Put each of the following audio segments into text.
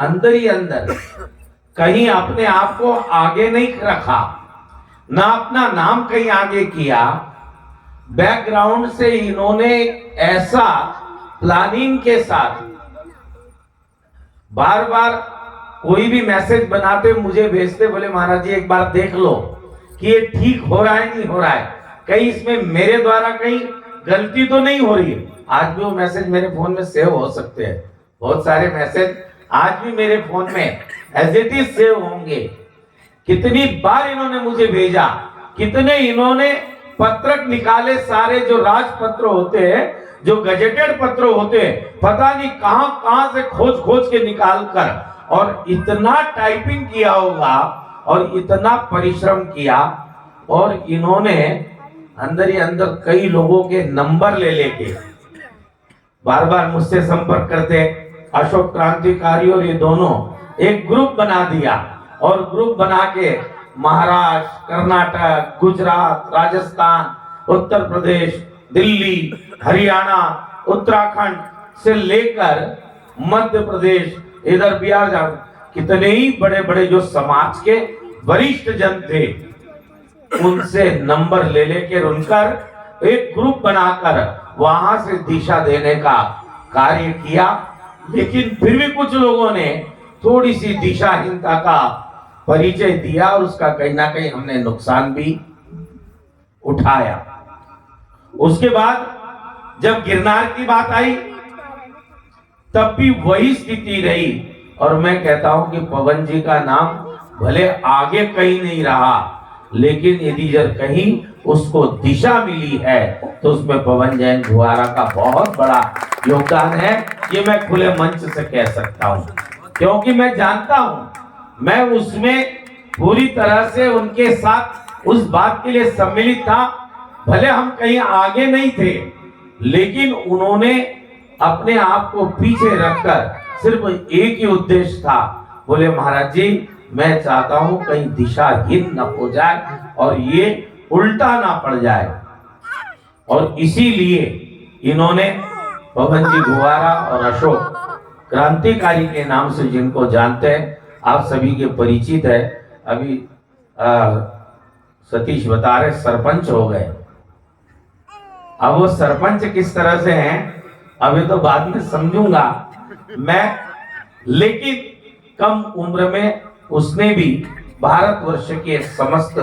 अंदर ही अंदर कहीं अपने आप को आगे नहीं रखा, ना अपना नाम कहीं आगे किया। बैकग्राउंड से इन्होंने ऐसा प्लानिंग के साथ बार बार कोई भी मैसेज बनाते मुझे भेजते, बोले महाराज जी एक बार देख लो कि ये ठीक हो रहा है नहीं हो रहा है, कहीं इसमें मेरे द्वारा कहीं गलती तो नहीं हो रही है। आज भी वो मैसेज मेरे फोन में सेव हो सकते हैं, बहुत सारे मैसेज आज भी मेरे फोन में एज इट इज सेव होंगे। कितनी बार इन्होंने मुझे भेजा, कितने इन्होंने पत्रक निकाले, सारे जो राजपत्र होते हैं, जो गजेटेड पत्र होते हैं, पता नहीं कहां कहां से खोज खोज के निकाल कर, और इतना टाइपिंग किया होगा और इतना परिश्रम किया। और इन्होंने अंदर ही अंदर कई लोगों के नंबर ले लेके बार बार मुझसे संपर्क करते। अशोक क्रांतिकारी और ये दोनों एक ग्रुप बना दिया, और ग्रुप बना के महाराष्ट्र, कर्नाटक, गुजरात, राजस्थान, उत्तर प्रदेश, दिल्ली, हरियाणा, उत्तराखंड से लेकर मध्य प्रदेश, इधर बिहार जा, कितने ही बड़े बड़े जो समाज के वरिष्ठ जन थे उनसे नंबर ले लेकर उनकर एक ग्रुप बनाकर वहां से दिशा देने का कार्य किया। लेकिन फिर भी कुछ लोगों ने थोड़ी सी दिशाहीनता का परिचय दिया और उसका कहीं ना कहीं हमने नुकसान भी उठाया। उसके बाद जब गिरनार की बात आई तब भी वही स्थिति रही। और मैं कहता हूं कि पवन जी का नाम भले आगे कहीं नहीं रहा, लेकिन यदि जब कहीं उसको दिशा मिली है तो उसमें पवन जैन भुआरा का बहुत बड़ा योगदान है। ये मैं खुले मंच से कह सकता हूं, क्योंकि मैं जानता हूं, मैं उसमें पूरी तरह से उनके साथ उस बात के लिए सम्मिलित था। भले हम कहीं आगे नहीं थे, लेकिन उन्होंने अपने आप को पीछे रखकर सिर्फ एक ही उद्देश्य था, बोले महाराज जी मैं चाहता हूं कहीं दिशाहीन न हो जाए और ये उल्टा ना पड़ जाए। और इसीलिए इन्होंने पवन जी भुआरा और अशोक क्रांतिकारी के नाम से जिनको जानते हैं, आप सभी के परिचित है। अभी सतीश बता रहे सरपंच हो गए। अब वो सरपंच किस तरह से हैं अभी तो बाद में समझूंगा मैं, लेकिन कम उम्र में उसने भी भारतवर्ष के समस्त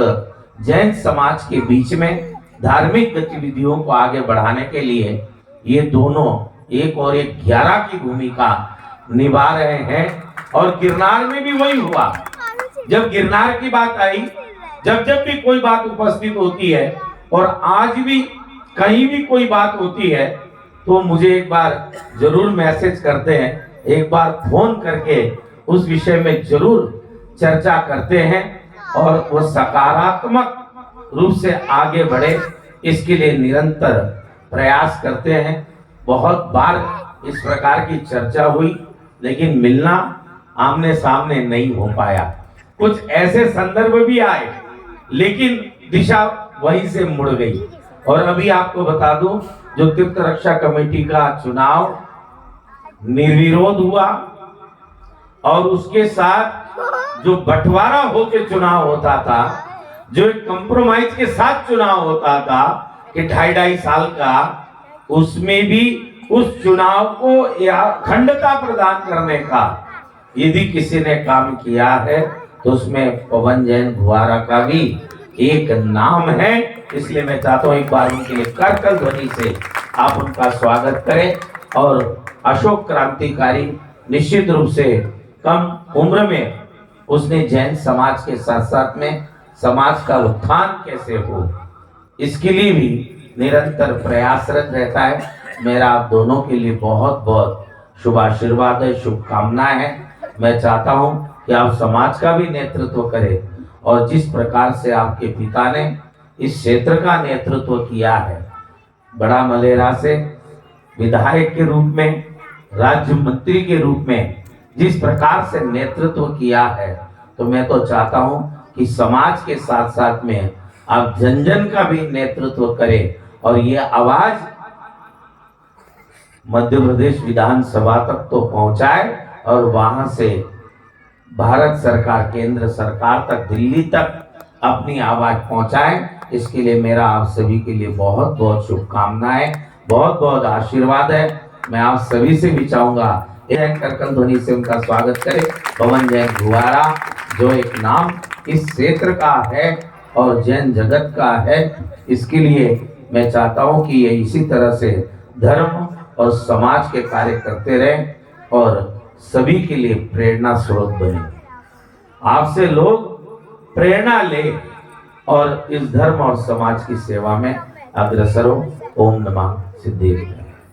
जैन समाज के बीच में धार्मिक गतिविधियों को आगे बढ़ाने के लिए ये दोनों एक और एक 11 की भूमिका निभा रहे हैं। और गिरनार में भी वही हुआ। जब गिरनार की बात आई, जब जब भी कोई बात उपस्थित होती है और आज भी कहीं भी कोई बात होती है तो मुझे एक बार जरूर मैसेज करते हैं, एक बार फोन करके उस विषय में जरूर चर्चा करते हैं और वो सकारात्मक रूप से आगे बढ़े इसके लिए निरंतर प्रयास करते हैं। बहुत बार इस प्रकार की चर्चा हुई, लेकिन मिलना आमने सामने नहीं हो पाया। कुछ ऐसे संदर्भ भी आए, लेकिन दिशा वहीं से मुड़ गई। और अभी आपको बता दूं, जो तीर्थ रक्षा कमेटी का चुनाव निर्विरोध हुआ और उसके साथ जो बंटवारा होकर चुनाव होता था, जो एक कंप्रोमाइज के साथ चुनाव होता था कि 2.5 साल का, उसमें भी उस चुनाव को या अखंडता प्रदान करने का यदि किसी ने काम किया है तो उसमें पवन जैन भुआरा का भी एक नाम है। इसलिए मैं चाहता हूं एक बार उनके लिए करकल ध्वनि से आप उनका स्वागत करें। और अशोक क्रांतिकारी निश्चित रूप से कम उम्र में उसने जैन समाज के साथ साथ में समाज का उत्थान कैसे हो इसके लिए भी निरंतर प्रयासरत रहता है। मेरा आप दोनों के लिए बहुत बहुत शुभ आशीर्वाद है, शुभकामनाएं हैं। मैं चाहता हूं कि आप समाज का भी नेतृत्व करें और जिस प्रकार से आपके पिता ने इस क्षेत्र का नेतृत्व किया है, बड़ा मलेरा से विधायक के रूप में, राज्य मंत्री के रूप में जिस प्रकार से नेतृत्व किया है, तो मैं तो चाहता हूं कि समाज के साथ साथ में आप जन जन का भी नेतृत्व करें और ये आवाज मध्य प्रदेश विधानसभा तक तो पहुंचाए और वहां से भारत सरकार, केंद्र सरकार तक, दिल्ली तक अपनी आवाज पहुंचाए। इसके लिए मेरा आप सभी के लिए बहुत बहुत शुभकामनाएं, बहुत बहुत आशीर्वाद है। मैं आप सभी से भी चाहूंगा करकल ध्वनि से उनका स्वागत करें। पवन जैन भुआरा, जो एक नाम इस क्षेत्र का है और जैन जगत का है, इसके लिए मैं चाहता हूं कि ये इसी तरह से धर्म और समाज के कार्य करते रहें और सभी के लिए प्रेरणा स्रोत बने। आपसे लोग प्रेरणा ले और इस धर्म और समाज की सेवा में अग्रसर हो। ओम नमः सिद्धेश्वराय।